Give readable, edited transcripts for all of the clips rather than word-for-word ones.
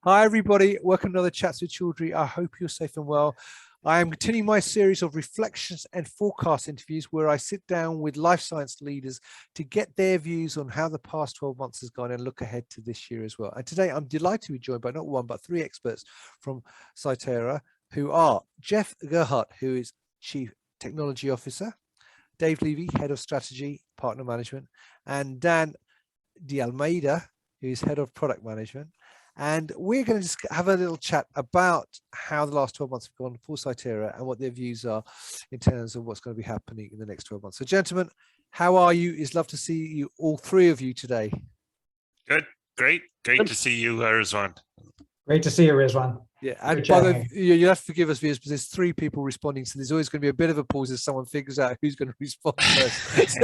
Hi, everybody. Welcome to another Chats with Chaudhry. I hope you're safe and well. I am continuing my series of reflections and forecast interviews where I sit down with life science leaders to get their views on how the past 12 months has gone and look ahead to this year as well. And today I'm delighted to be joined by not one, but three experts from Scitara, who are Geoff Gerhardt, who is Chief Technology Officer, Dave Levy, Head of Strategy, Partner Management, and Dan DeAlmeida, who is Head of Product Management. And we're going to just have a little chat about how the last 12 months have gone for Scitara and what their views are in terms of what's going to be happening in the next 12 months. So gentlemen, how are you? It's love to see you, all three of you today. Good, great to see you, Rizwan. Great to see you, Rizwan. Yeah, and by the way, you have to forgive us, viewers, because there's three people responding, so there's always going to be a bit of a pause as someone figures out who's going to respond first.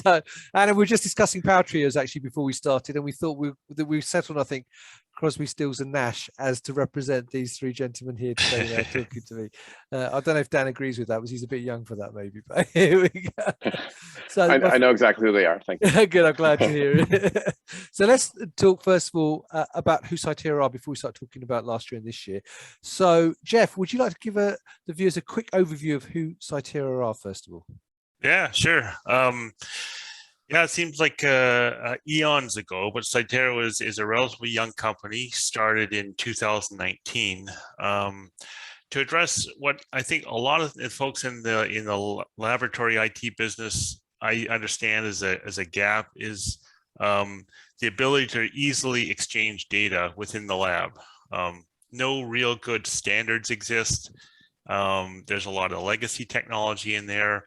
So, and we were just discussing power trios actually before we started, and we thought we settled, I think, Crosby, Stills, and Nash as to represent these three gentlemen here today talking to me. I don't know if Dan agrees with that, because he's a bit young for that, maybe. But here we go. So I know exactly who they are. Thank you. Good, I'm glad to hear it. So let's talk first of all about who Scitara are before we start talking about last year and this year. So Geoff, would you like to give the viewers a quick overview of who Scitara are first of all? Yeah, sure. Yeah, it seems like eons ago, but Scitara is a relatively young company, started in 2019 to address what I think a lot of folks in the laboratory IT business I understand as a gap is the ability to easily exchange data within the lab. No real good standards exist. There's a lot of legacy technology in there.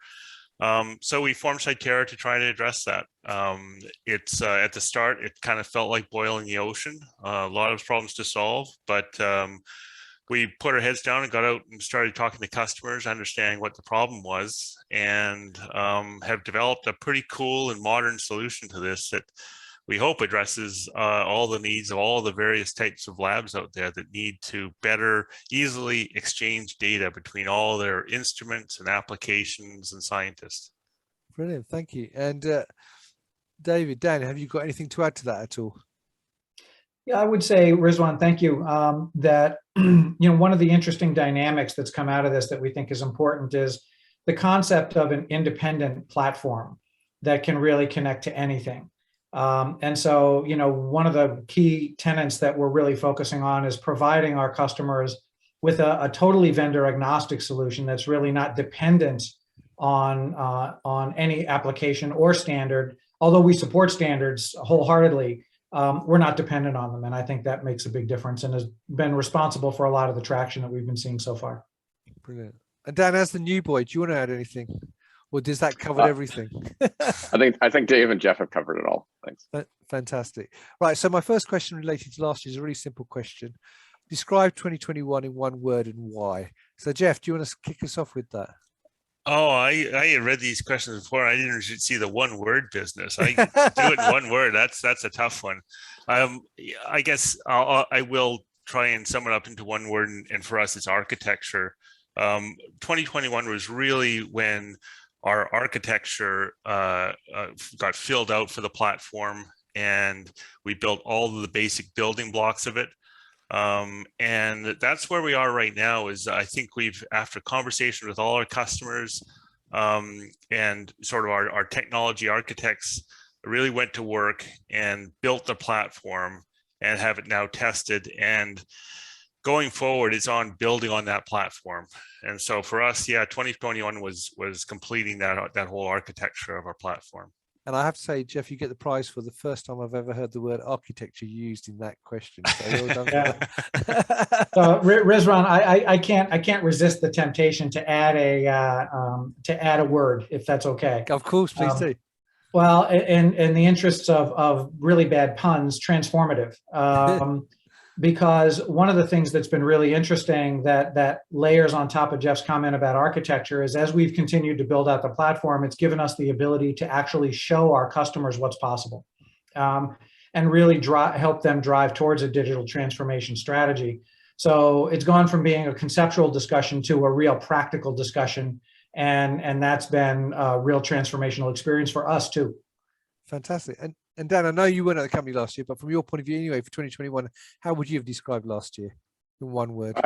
So we formed Scitara to try to address that. It's at the start, it kind of felt like boiling the ocean, a lot of problems to solve, but we put our heads down and got out and started talking to customers, understanding what the problem was, and have developed a pretty cool and modern solution to this that we hope addresses all the needs of all the various types of labs out there that need to better easily exchange data between all their instruments and applications and scientists. Brilliant, thank you. And Dan, have you got anything to add to that at all? Yeah, I would say, Rizwan, thank you. That one of the interesting dynamics that's come out of this that we think is important is the concept of an independent platform that can really connect to anything. And so, one of the key tenets that we're really focusing on is providing our customers with a totally vendor agnostic solution that's really not dependent on any application or standard. Although we support standards wholeheartedly, we're not dependent on them. And I think that makes a big difference and has been responsible for a lot of the traction that we've been seeing so far. Brilliant. And Dan, as the new boy, do you want to add anything? Or does that cover everything? I think Dave and Geoff have covered it all. Thanks. Fantastic. Right. So my first question related to last year is a really simple question. Describe 2021 in one word and why. So Geoff, do you want to kick us off with that? Oh, I had read these questions before. I didn't see the one word business. I do it in one word. That's a tough one. I guess I will try and sum it up into one word, and for us, it's architecture. 2021 was really when our architecture got filled out for the platform, and we built all of the basic building blocks of it. And that's where we are right now. Is I think we've, after conversation with all our customers and sort of our technology architects, really went to work and built the platform and have it now tested. And going forward, it's on building on that platform. And so for us, yeah, 2021 was completing that whole architecture of our platform. And I have to say, Geoff, you get the prize for the first time I've ever heard the word architecture used in that question. So well done. Yeah. So Rizwan, I can't resist the temptation to add a word, if that's okay. Of course, please do. Well, in the interests of really bad puns, transformative. Because one of the things that's been really interesting that layers on top of Geoff's comment about architecture is, as we've continued to build out the platform, it's given us the ability to actually show our customers what's possible and really help them drive towards a digital transformation strategy. So it's gone from being a conceptual discussion to a real practical discussion. And that's been a real transformational experience for us too. Fantastic. And And Dan, I know you weren't at the company last year, but from your point of view anyway, for 2021, how would you have described last year in one word?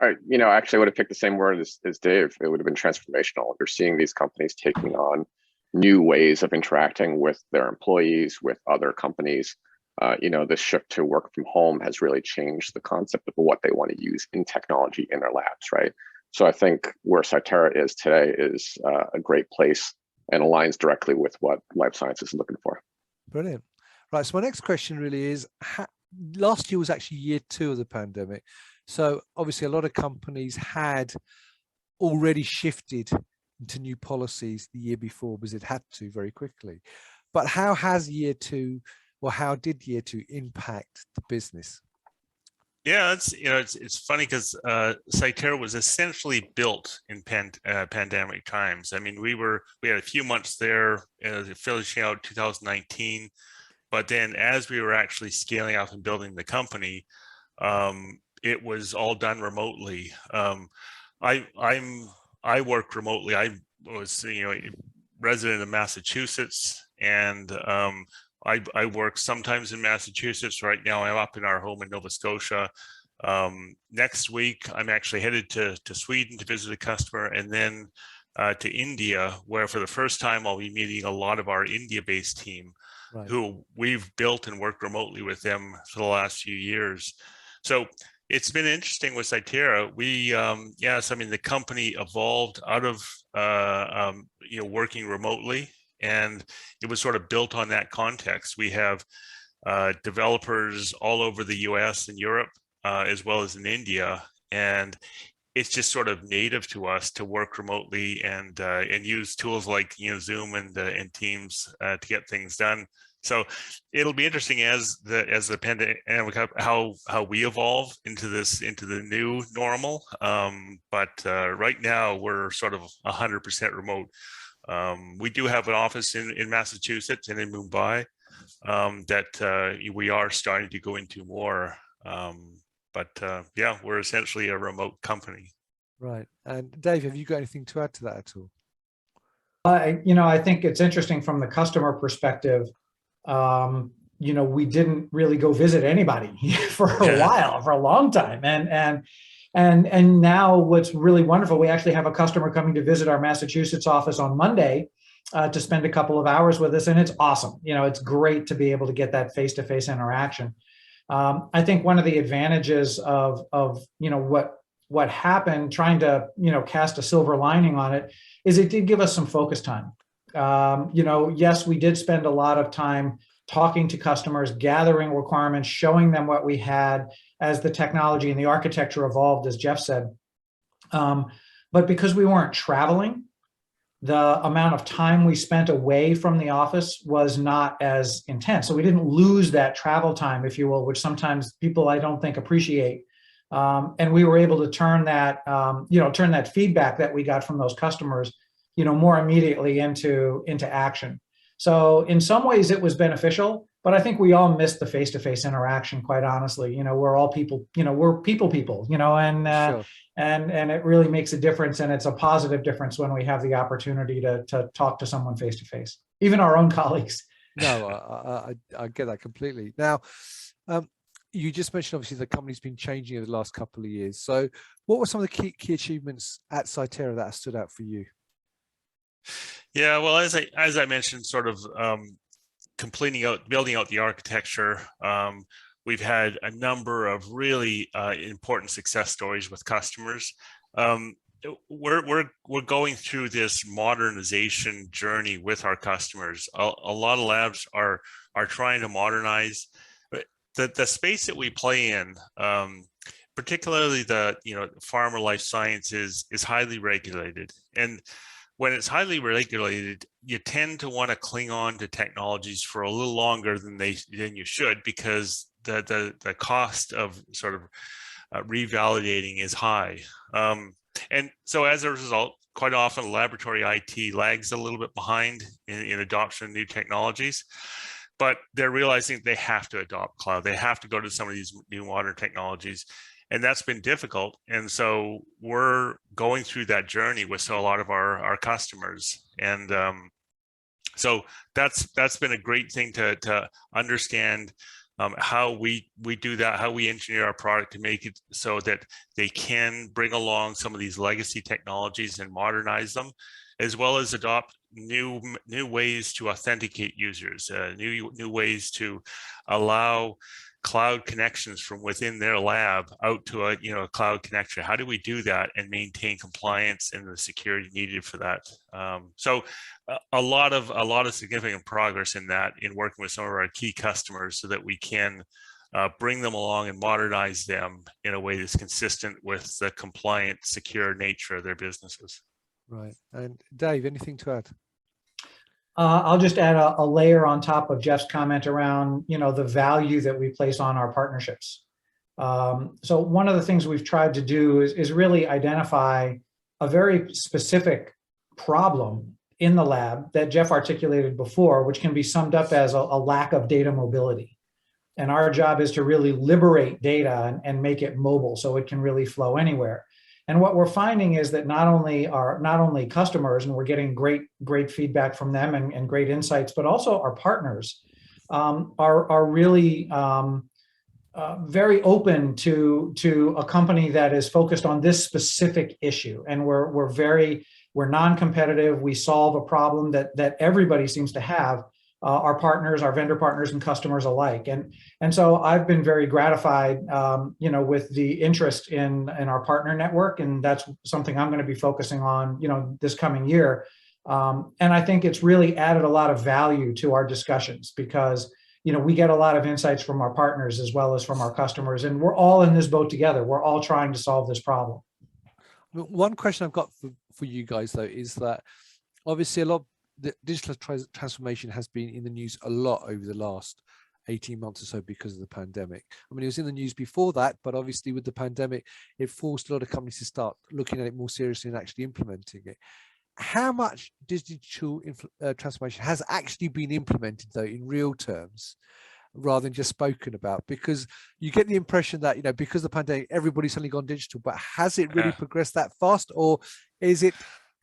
Actually, I would have picked the same word as Dave. It would have been transformational. You're seeing these companies taking on new ways of interacting with their employees, with other companies. This shift to work from home has really changed the concept of what they want to use in technology in their labs, right? So I think where Scitara is today is a great place and aligns directly with what life science is looking for. Brilliant. Right. So my next question really is, last year was actually year 2 of the pandemic. So obviously a lot of companies had already shifted into new policies the year before because it had to very quickly. But how has year 2, or how did year 2 impact the business? Yeah, it's funny because Scitara was essentially built in pandemic times. I mean, we had a few months there, finishing out 2019, but then as we were actually scaling up and building the company, it was all done remotely. I work remotely. I was a resident of Massachusetts, and I work sometimes in Massachusetts. Right now, I'm up in our home in Nova Scotia. Next week, I'm actually headed to Sweden to visit a customer, and then to India, where for the first time, I'll be meeting a lot of our India-based team, right, who we've built and worked remotely with them for the last few years. So it's been interesting with Scitara. The company evolved out of working remotely, and it was sort of built on that context. We have developers all over the US and Europe, as well as in India, and it's just sort of native to us to work remotely and use tools like Zoom and Teams to get things done. So it'll be interesting as the pandemic, how we evolve into the new normal. But right now we're sort of 100% remote. We do have an office in Massachusetts and in Mumbai that we are starting to go into more. We're essentially a remote company. Right. And Dave, have you got anything to add to that at all? I think it's interesting from the customer perspective. We didn't really go visit anybody for a while, for a long time. And now what's really wonderful, we actually have a customer coming to visit our Massachusetts office on Monday to spend a couple of hours with us. And it's awesome. It's great to be able to get that face-to-face interaction. I think one of the advantages of what happened, trying to, cast a silver lining on it, is it did give us some focus time. Yes, we did spend a lot of time talking to customers, gathering requirements, showing them what we had as the technology and the architecture evolved, as Geoff said. But because we weren't traveling, the amount of time we spent away from the office was not as intense. So we didn't lose that travel time, if you will, which sometimes people, I don't think, appreciate. And we were able to turn that, turn that feedback that we got from those customers, more immediately into action. So in some ways it was beneficial, but I think we all missed the face-to-face interaction, quite honestly. We're all people, we're people, and Sure. and it really makes a difference, and it's a positive difference when we have the opportunity to talk to someone face-to-face, even our own colleagues. No, I get that completely. Now, you just mentioned obviously the company's been changing over the last couple of years. So what were some of the key achievements at Scitara that stood out for you? Yeah, well, as I mentioned, sort of building out the architecture, we've had a number of really important success stories with customers. We're going through this modernization journey with our customers. A lot of labs are trying to modernize. The space that we play in, particularly the pharma life sciences, is highly regulated, and when it's highly regulated, you tend to want to cling on to technologies for a little longer than you should, because the cost of sort of revalidating is high. And so as a result, quite often laboratory IT lags a little bit behind in adoption of new technologies, but they're realizing they have to adopt cloud. They have to go to some of these new modern technologies. And that's been difficult. And so we're going through that journey with a lot of our customers. And So that's been a great thing to understand how we do that, how we engineer our product to make it so that they can bring along some of these legacy technologies and modernize them, as well as adopt new ways to authenticate users, new ways to allow cloud connections from within their lab out to a cloud connection. How do we do that and maintain compliance and the security needed for that? So a lot of significant progress in that, in working with some of our key customers so that we can bring them along and modernize them in a way that's consistent with the compliant, secure nature of their businesses. Right. And Dave, anything to add? I'll just add a layer on top of Geoff's comment around, the value that we place on our partnerships. So one of the things we've tried to do is really identify a very specific problem in the lab that Geoff articulated before, which can be summed up as a lack of data mobility. And our job is to really liberate data and make it mobile so it can really flow anywhere. And what we're finding is that not only customers, and we're getting great feedback from them and great insights, but also our partners are really very open to a company that is focused on this specific issue. And we're non-competitive. We solve a problem that everybody seems to have. Our partners, our vendor partners, and customers alike, and so I've been very gratified, with the interest in our partner network, and that's something I'm going to be focusing on, this coming year. And I think it's really added a lot of value to our discussions because, we get a lot of insights from our partners as well as from our customers, and we're all in this boat together. We're all trying to solve this problem. One question I've got for you guys though is that obviously the digital transformation has been in the news a lot over the last 18 months or so because of the pandemic. I mean, it was in the news before that, but obviously with the pandemic, it forced a lot of companies to start looking at it more seriously and actually implementing it. How much digital transformation has actually been implemented though in real terms, rather than just spoken about? Because you get the impression that, because of the pandemic, everybody's suddenly gone digital, but has it really progressed that fast, or is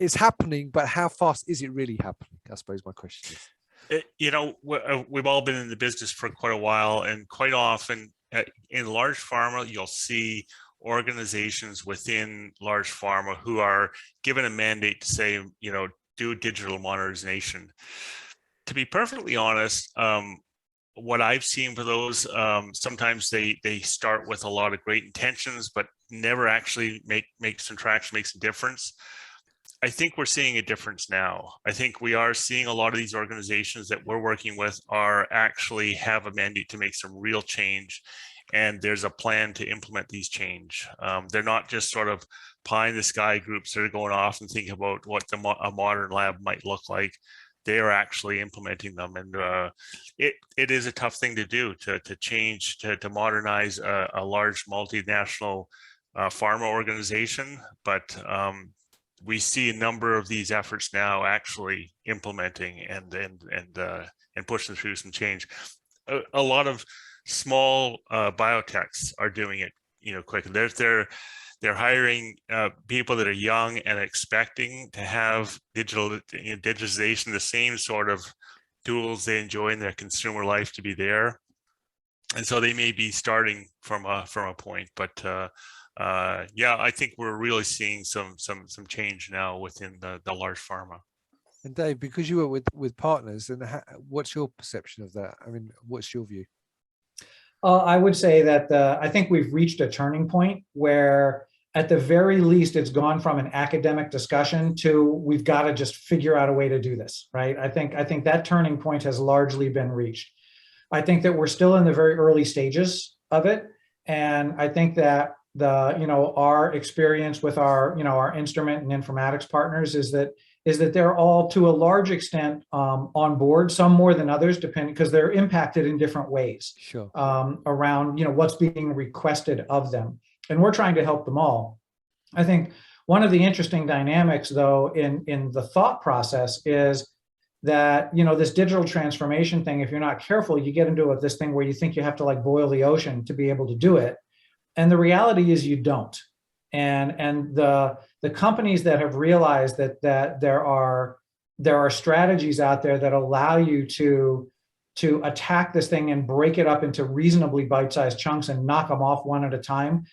it's happening, but how fast is it really happening? I suppose my question is. We've all been in the business for quite a while, and quite often in large pharma, you'll see organizations within large pharma who are given a mandate to say, do digital modernization. To be perfectly honest, what I've seen for those, sometimes they start with a lot of great intentions, but never actually make some traction, make some difference. I think we're seeing a difference now. I think we are seeing a lot of these organizations that we're working with are actually have a mandate to make some real change, and there's a plan to implement these change. They're not just sort of pie in the sky groups that are going off and thinking about what a modern lab might look like. They are actually implementing them, and it is a tough thing to do, to change, to modernize a large multinational pharma organization, but we see a number of these efforts now actually implementing and pushing through some change. A lot of small biotechs are doing it, quickly. They're hiring people that are young and expecting to have digitization, the same sort of tools they enjoy in their consumer life to be there, and so they may be starting from a point, but. Yeah, I think we're really seeing some change now within the large pharma. And Dave, because you were with partners, and what's your perception of that? I mean, what's your view? I would say that I think we've reached a turning point where, at the very least, it's gone from an academic discussion to we've got to just figure out a way to do this, right? I think that turning point has largely been reached. I think that we're still in the very early stages of it, and I think that our experience with our instrument and informatics partners is that they're all, to a large extent, on board, some more than others, depending, because they're impacted in different ways. Sure. Around what's being requested of them, and we're trying to help them all. I think one of the interesting dynamics, though, in the thought process is that this digital transformation thing, if you're not careful, you get into this thing where you think you have to boil the ocean to be able to do it. And the reality is you don't. And the companies that have realized that there are there are strategies out there that allow you to attack this thing and break it up into reasonably bite-sized chunks and knock them off one at a time.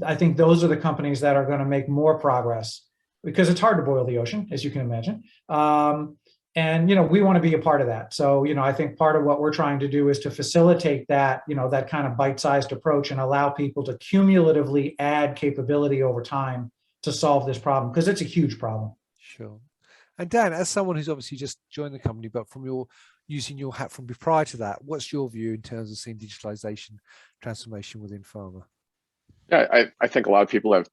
I think those are the companies that are going to make more progress, because it's hard to boil the ocean, as you can imagine. And, we want to be a part of that. So, I think part of what we're trying to do is to facilitate that, that kind of bite-sized approach and allow people to cumulatively add capability over time to solve this problem, because it's a huge problem. Sure. And Dan, as someone who's obviously just joined the company, but from using your hat from prior to that, what's your view in terms of seeing digitalization transformation within pharma? Yeah, I think a lot of people have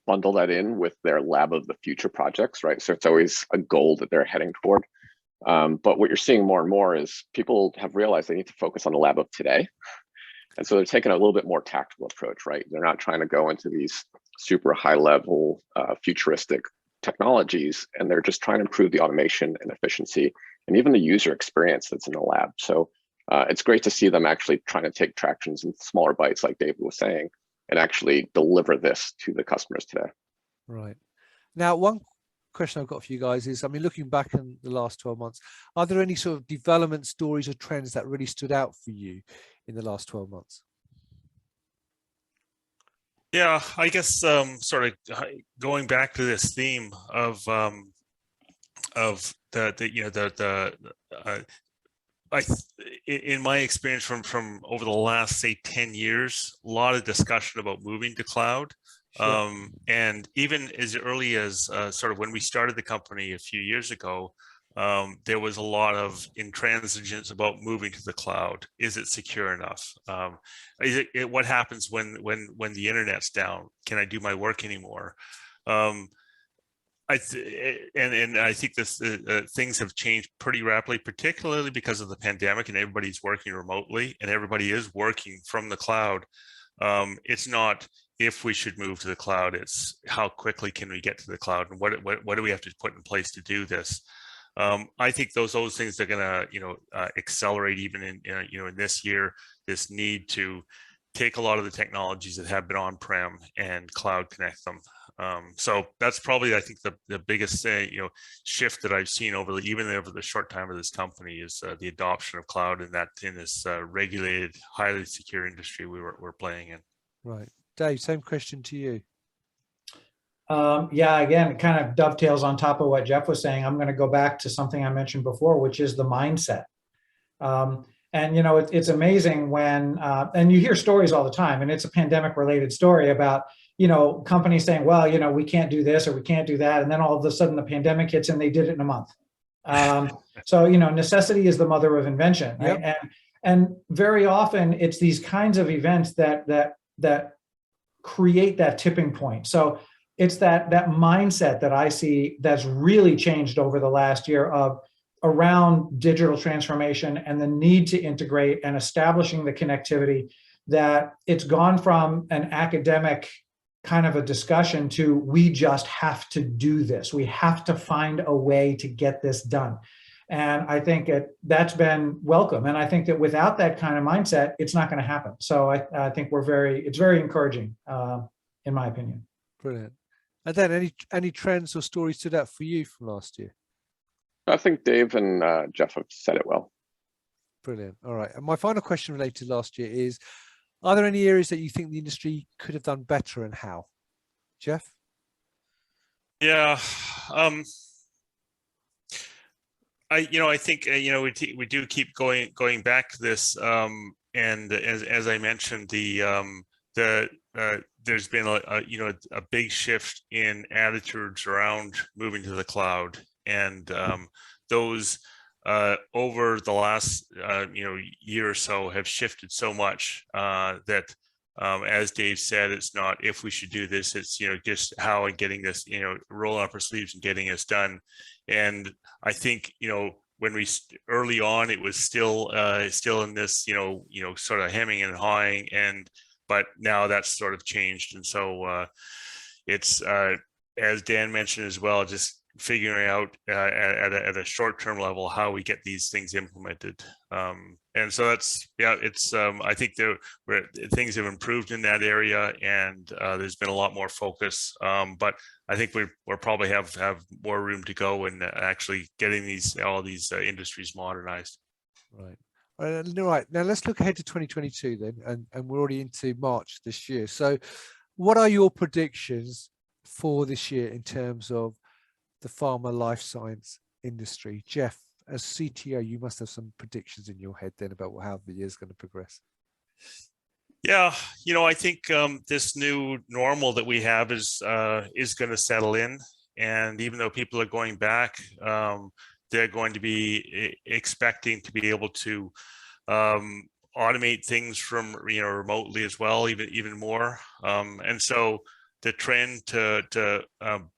bundled that in with their lab of the future projects, right? So it's always a goal that they're heading toward. But what you're seeing more and more is people have realized they need to focus on the lab of today. And so they're taking a little bit more tactical approach, right? They're not trying to go into these super high level futuristic technologies, and they're just trying to improve the automation and efficiency and even the user experience that's in the lab. So it's great to see them actually trying to take tractions in smaller bites, like David was saying, and actually deliver this to the customers today. Right. Now, one question I've got for you guys is, looking back in the last 12 months, are there any sort of development stories or trends that really stood out for you in the last 12 months? Yeah, I guess sort of going back to this theme of in my experience from over the last, say, 10 years, a lot of discussion about moving to cloud. Sure. And even as early as sort of when we started the company a few years ago, there was a lot of intransigence about moving to the cloud. Is it secure enough? What happens when the internet's down? Can I do my work anymore? I think this things have changed pretty rapidly, particularly because of the pandemic and everybody's working remotely and everybody is working from the cloud. It's not if we should move to the cloud, it's how quickly can we get to the cloud, and what do we have to put in place to do this? I think those things are going to accelerate even in this year. This need to take a lot of the technologies that have been on-prem and cloud connect them. So that's probably, I think, the biggest shift that I've seen even over the short time of this company is the adoption of cloud, and that in this regulated, highly secure industry we're playing in. Right, Dave. Same question to you. Yeah, again, it kind of dovetails on top of what Geoff was saying. I'm going to go back to something I mentioned before, which is the mindset. And it's amazing when, and you hear stories all the time, and it's a pandemic-related story about companies saying, well, we can't do this or we can't do that, and then all of a sudden the pandemic hits and they did it in a month. So necessity is the mother of invention, right? Yep. And very often it's these kinds of events that create that tipping point. So it's that mindset that I see that's really changed over the last year around digital transformation and the need to integrate and establishing the connectivity, that it's gone from an academic kind of a discussion to we just have to do this. We have to find a way to get this done. And I think that's been welcome. And I think that without that kind of mindset, it's not going to happen. So I think it's very encouraging, in my opinion. Brilliant. And then any trends or stories stood out for you from last year? I think Dave and Geoff have said it well. Brilliant. All right. And my final question related to last year is, are there any areas that you think the industry could have done better, and how? Geoff? Yeah. I think we do keep going back to this, and as I mentioned, there's been a big shift in attitudes around moving to the cloud, and those over the last year or so have shifted so much that as Dave said, it's not if we should do this, it's just how, and getting this rolling up our sleeves and getting this done. And I think when we early on, it was still in this sort of hemming and hawing, but now that's sort of changed. And so it's as Dan mentioned as well, just figuring out at a short-term level how we get these things implemented. And so that's, yeah, it's, I think things have improved in that area, and there's been a lot more focus. But I think we'll probably have more room to go in actually getting all these industries modernized. Right. All right. Now let's look ahead to 2022 then, and we're already into March this year. So what are your predictions for this year in terms of the pharma life science industry? Geoff, as CTO, you must have some predictions in your head then about how the year's going to progress. Yeah, you know, I think this new normal that we have is going to settle in, and even though people are going back, they're going to be expecting to be able to automate things from remotely as well, even more. And so the trend to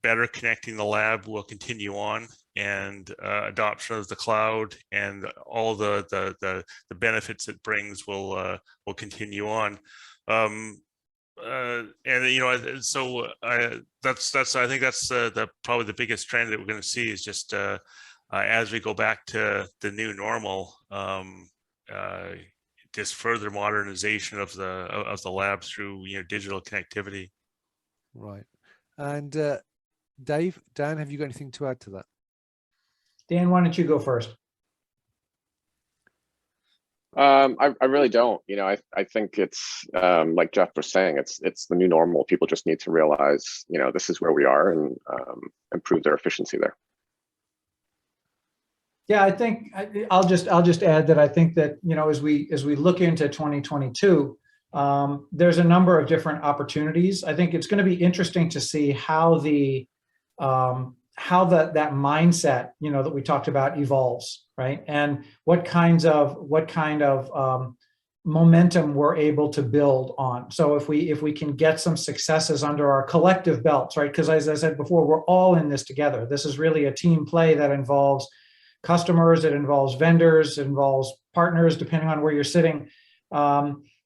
better connecting the lab will continue on, and adoption of the cloud and all the benefits it brings will continue on. And so that's I think that's probably the biggest trend that we're going to see is just as we go back to the new normal, just further modernization of the lab through digital connectivity. Right. And Dan, have you got anything to add to that? Dan, why don't you go first? I really don't. I think it's like Geoff was saying, it's the new normal. People just need to realize, this is where we are, and improve their efficiency there. Yeah, I think I'll just add that I think that as we look into 2022, there's a number of different opportunities. I think it's going to be interesting to see how that mindset that we talked about evolves, right? And what kind of momentum we're able to build on. So if we can get some successes under our collective belts, right? Because as I said before, we're all in this together. This is really a team play that involves customers, it involves vendors, it involves partners, depending on where you're sitting.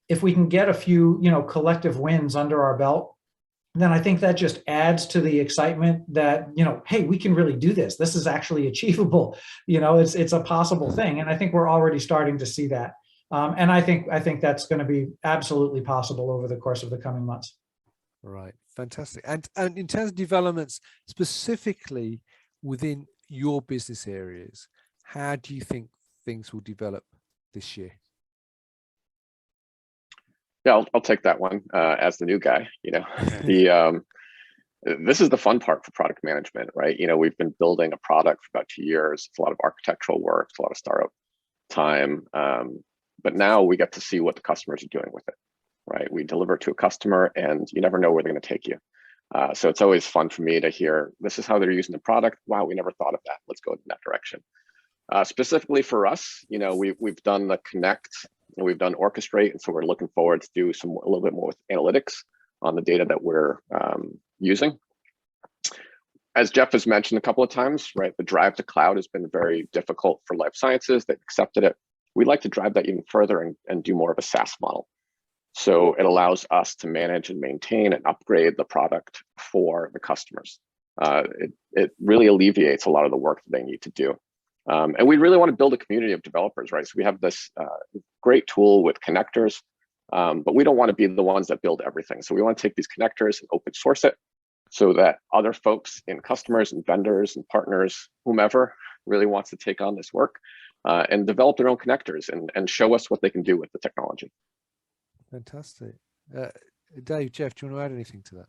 If we can get a few, collective wins under our belt, then I think that just adds to the excitement that, hey, we can really do this. This is actually achievable. It's a possible thing. And I think we're already starting to see that. And I think that's going to be absolutely possible over the course of the coming months. Right. Fantastic. And in terms of developments specifically within your business areas, how do you think things will develop this year? Yeah, I'll take that one as the new guy. This is the fun part for product management, right? We've been building a product for about 2 years. It's a lot of architectural work, it's a lot of startup time, but now we get to see what the customers are doing with it, right? We deliver to a customer, and you never know where they're going to take you. So it's always fun for me to hear, this is how they're using the product. Wow, we never thought of that. Let's go in that direction. Specifically for us, we've done the connect and we've done orchestrate. And so we're looking forward to do a little bit more with analytics on the data that we're using. As Geoff has mentioned a couple of times, right, the drive to cloud has been very difficult for life sciences. They've accepted it. We'd like to drive that even further and do more of a SaaS model. So it allows us to manage and maintain and upgrade the product for the customers. It really alleviates a lot of the work that they need to do. And we really want to build a community of developers, right? So we have this great tool with connectors, but we don't want to be the ones that build everything. So we want to take these connectors and open source it so that other folks in customers and vendors and partners, whomever really wants to take on this work and develop their own connectors and show us what they can do with the technology. Fantastic. Dave, Geoff, do you want to add anything to that?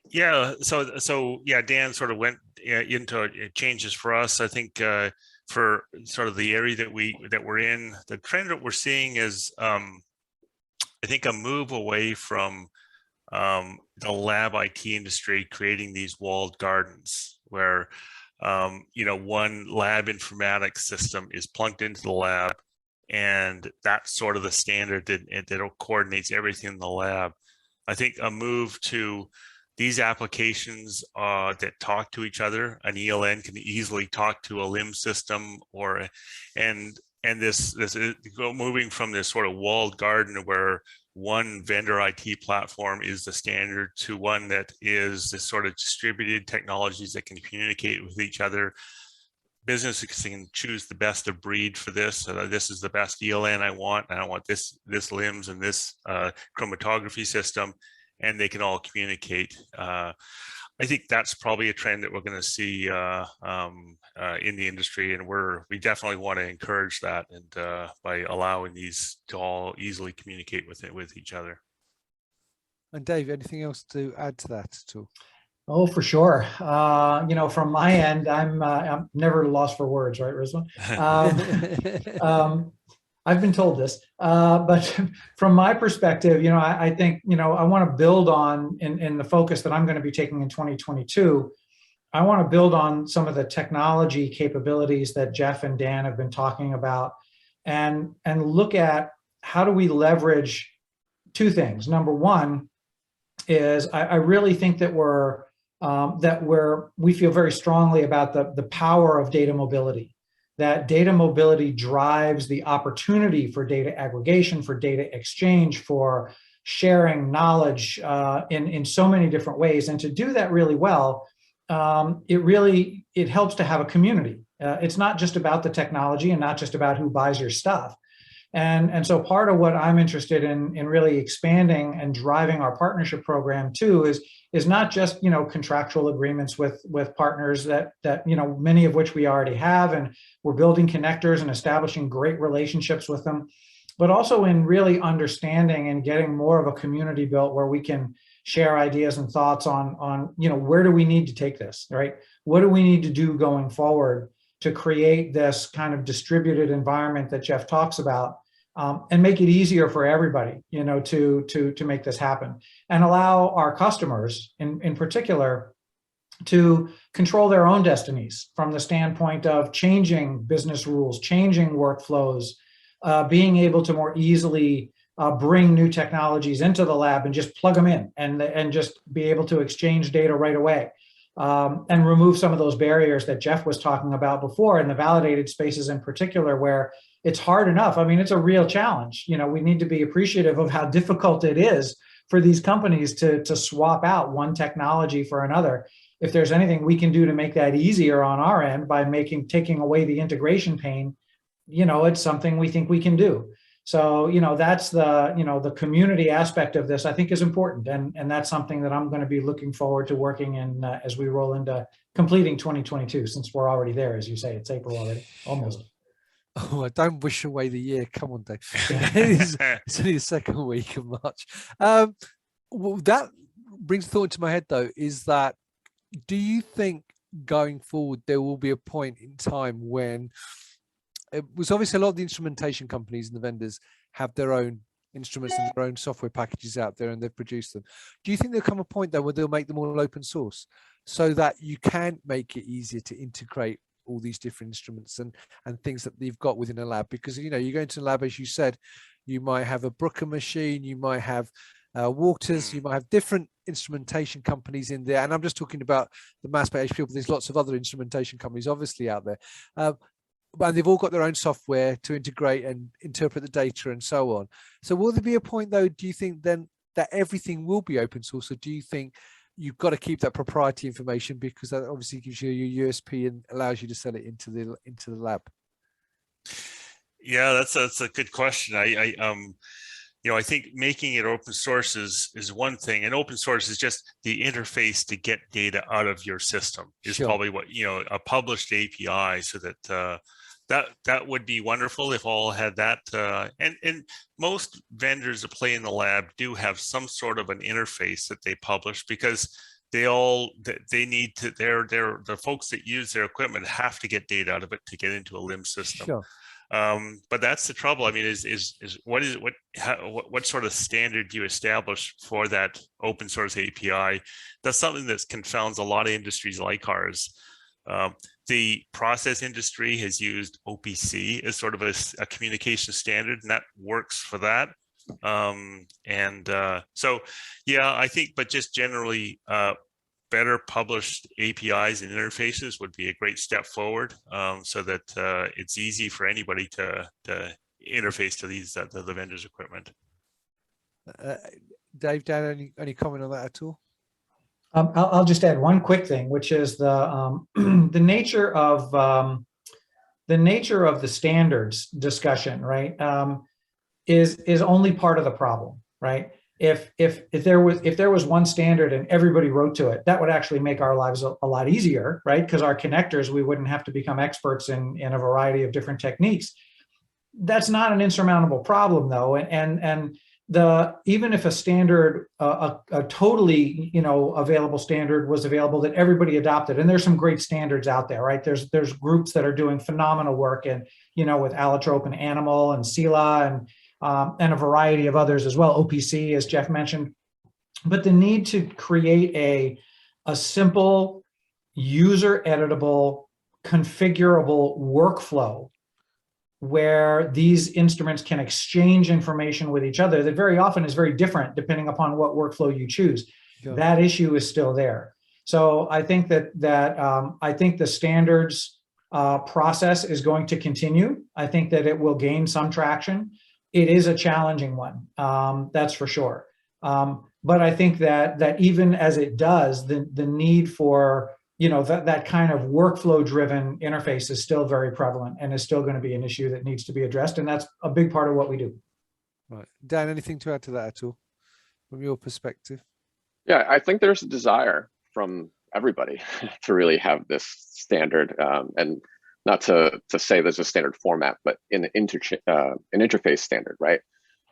Yeah, so yeah, Dan sort of went into changes for us. I think for sort of the area that we're in, the trend that we're seeing is I think a move away from the lab IT industry creating these walled gardens where one lab informatics system is plugged into the lab, and that's sort of the standard that coordinates everything in the lab. I think a move to these applications that talk to each other, an ELN can easily talk to a LIMS system, and and this moving from this sort of walled garden where one vendor IT platform is the standard to one that is this sort of distributed technologies that can communicate with each other. Businesses can choose the best of breed for this. This is the best ELN I want, and I want this LIMS and this chromatography system, and they can all communicate. I think that's probably a trend that we're going to see in the industry, and we definitely want to encourage that, and by allowing these to all easily communicate with each other. And Dave, anything else to add to that at all? Oh, for sure. You know, from my end, I'm never lost for words, right, Rizwan? I've been told this, but from my perspective, you know, I think, you know, I want to build on in the focus that I'm going to be taking in 2022. I want to build on some of the technology capabilities that Geoff and Dan have been talking about, and look at how do we leverage two things. Number one is I really think that we feel very strongly about the power of data mobility. That data mobility drives the opportunity for data aggregation, for data exchange, for sharing knowledge in so many different ways. And to do that really well, it helps to have a community. It's not just about the technology and not just about who buys your stuff. And so part of what I'm interested in really expanding and driving our partnership program too is not just, you know, contractual agreements with partners that you know, many of which we already have, and we're building connectors and establishing great relationships with them, but also in really understanding and getting more of a community built where we can share ideas and thoughts on you know, where do we need to take this, right? What do we need to do going forward to create this kind of distributed environment that Geoff talks about, and make it easier for everybody, you know, to make this happen, and allow our customers in particular to control their own destinies from the standpoint of changing business rules, changing workflows, being able to more easily bring new technologies into the lab and just plug them in and just be able to exchange data right away, and remove some of those barriers that Geoff was talking about before in the validated spaces in particular, where it's hard enough. I mean, it's a real challenge. You know, we need to be appreciative of how difficult it is for these companies to swap out one technology for another. If there's anything we can do to make that easier on our end by taking away the integration pain, you know, it's something we think we can do. So, you know, that's the community aspect of this, I think, is important. And that's something that I'm going to be looking forward to working in as we roll into completing 2022, since we're already there, as you say. It's April already, almost. Oh, I don't wish away the year. Come on, Dave. It's only the second week of March. Well, that brings a thought into my head, though, is that, do you think going forward there will be a point in time when it was obviously a lot of the instrumentation companies and the vendors have their own instruments and their own software packages out there, and they've produced them. Do you think there'll come a point though where they'll make them all open source so that you can make it easier to integrate all these different instruments and things that you've got within a lab? Because, you know, you go into a lab, as you said, you might have a Brooker machine, you might have Waters, you might have different instrumentation companies in there. And I'm just talking about the mass spec HP, but there's lots of other instrumentation companies obviously out there. And they've all got their own software to integrate and interpret the data and so on. So will there be a point though, do you think then, that everything will be open source, or do you think you've got to keep that proprietary information because that obviously gives you your USP and allows you to sell it into the lab? Yeah, that's a good question. You know, I think making it open source is one thing, and open source is just the interface to get data out of your system is probably what, you know, a published API, so that that would be wonderful if all had that. And most vendors that play in the lab do have some sort of an interface that they publish, because they need to, the folks that use their equipment have to get data out of it to get into a LIMS system. Sure. But that's the trouble. I mean, what sort of standard do you establish for that open source API? That's something that confounds a lot of industries like ours. The process industry has used OPC as sort of a communication standard, and that works for that. So, yeah, I think, but just generally, better published APIs and interfaces would be a great step forward, so that it's easy for anybody to interface to these the vendor's equipment. Dave, Dan, any comment on that at all? I'll just add one quick thing, which is the the nature of the standards discussion, right? Is only part of the problem, right? If there was one standard and everybody wrote to it, that would actually make our lives a lot easier, right? Because our connectors, we wouldn't have to become experts in a variety of different techniques. That's not an insurmountable problem, though, and even if a standard, a totally available standard was available that everybody adopted, and there's some great standards out there, right? There's groups that are doing phenomenal work, and with allotrope and animal and CELA and a variety of others as well, OPC, as Geoff mentioned. But the need to create a simple, user editable, configurable workflow where these instruments can exchange information with each other that very often is very different depending upon what workflow you choose. Yeah. That issue is still there. So I think I think the standards process is going to continue. I think that it will gain some traction. It is a challenging one, that's for sure. But I think that even as it does, the need for that kind of workflow-driven interface is still very prevalent and is still going to be an issue that needs to be addressed, and that's a big part of what we do. Right, Dan, anything to add to that at all, from your perspective? Yeah, I think there's a desire from everybody to really have this standard, and not to say there's a standard format, but an interface standard, right?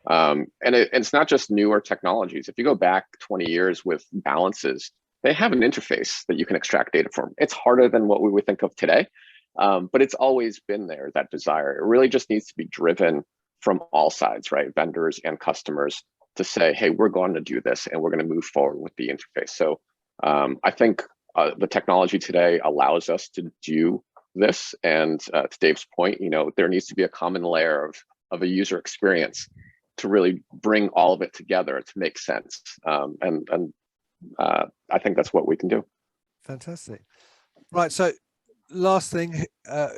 And it's not just newer technologies. If you go back 20 years with balances, they have an interface that you can extract data from. It's harder than what we would think of today, but it's always been there, that desire. It really just needs to be driven from all sides, right? Vendors and customers, to say, hey, we're going to do this and we're going to move forward with the interface. So I think the technology today allows us to do this. And to Dave's point, there needs to be a common layer of a user experience to really bring all of it together to make sense. I think that's what we can do. Fantastic. Right. So last thing,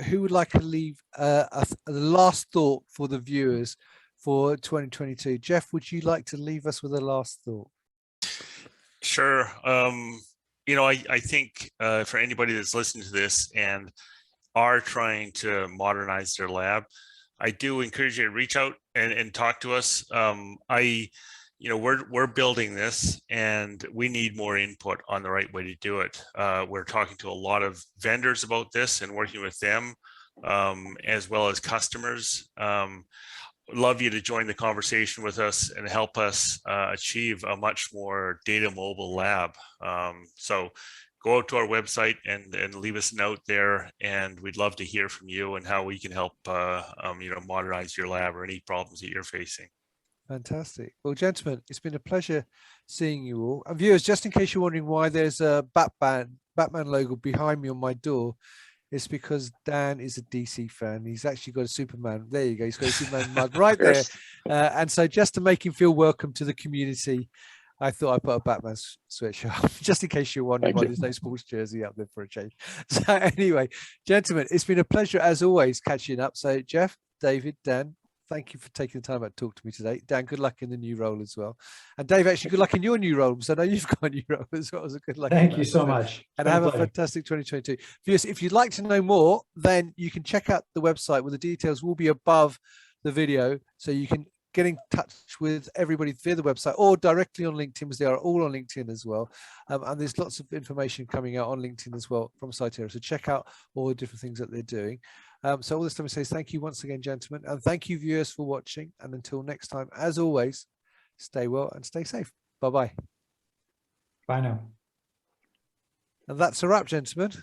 who would like to leave a last thought for the viewers for 2022? Geoff, would you like to leave us with a last thought? Sure. I think for anybody that's listening to this and are trying to modernize their lab, I do encourage you to reach out and talk to us. We're building this and we need more input on the right way to do it. We're talking to a lot of vendors about this and working with them, as well as customers. Love you to join the conversation with us and help us achieve a much more data mobile lab. So go out to our website and leave us a note there, and we'd love to hear from you and how we can help modernize your lab or any problems that you're facing. Fantastic. Well, gentlemen, it's been a pleasure seeing you all. And viewers, just in case you're wondering why there's a Batman logo behind me on my door, it's because Dan is a DC fan. He's actually got a Superman. There you go. He's got a Superman mug right there. And so just to make him feel welcome to the community, I thought I'd put a Batman sweatshirt just in case you're wondering why there's no sports jersey up there for a change. So anyway, gentlemen, it's been a pleasure as always catching up. So Geoff, David, Dan, thank you for taking the time out to talk to me today. Dan, good luck in the new role as well. And Dave, actually, good luck in your new role, because I know you've got a new role as well. So good luck. Thank you so much. And have a fantastic 2022. Viewers, if you'd like to know more, then you can check out the website where the details will be above the video. So you can get in touch with everybody via the website or directly on LinkedIn, because they are all on LinkedIn as well. And there's lots of information coming out on LinkedIn as well from Scitara. So check out all the different things that they're doing. So all this time I say thank you once again, gentlemen, and thank you viewers for watching. And until next time, as always, stay well and stay safe. Bye-bye. Bye now. And that's a wrap, gentlemen.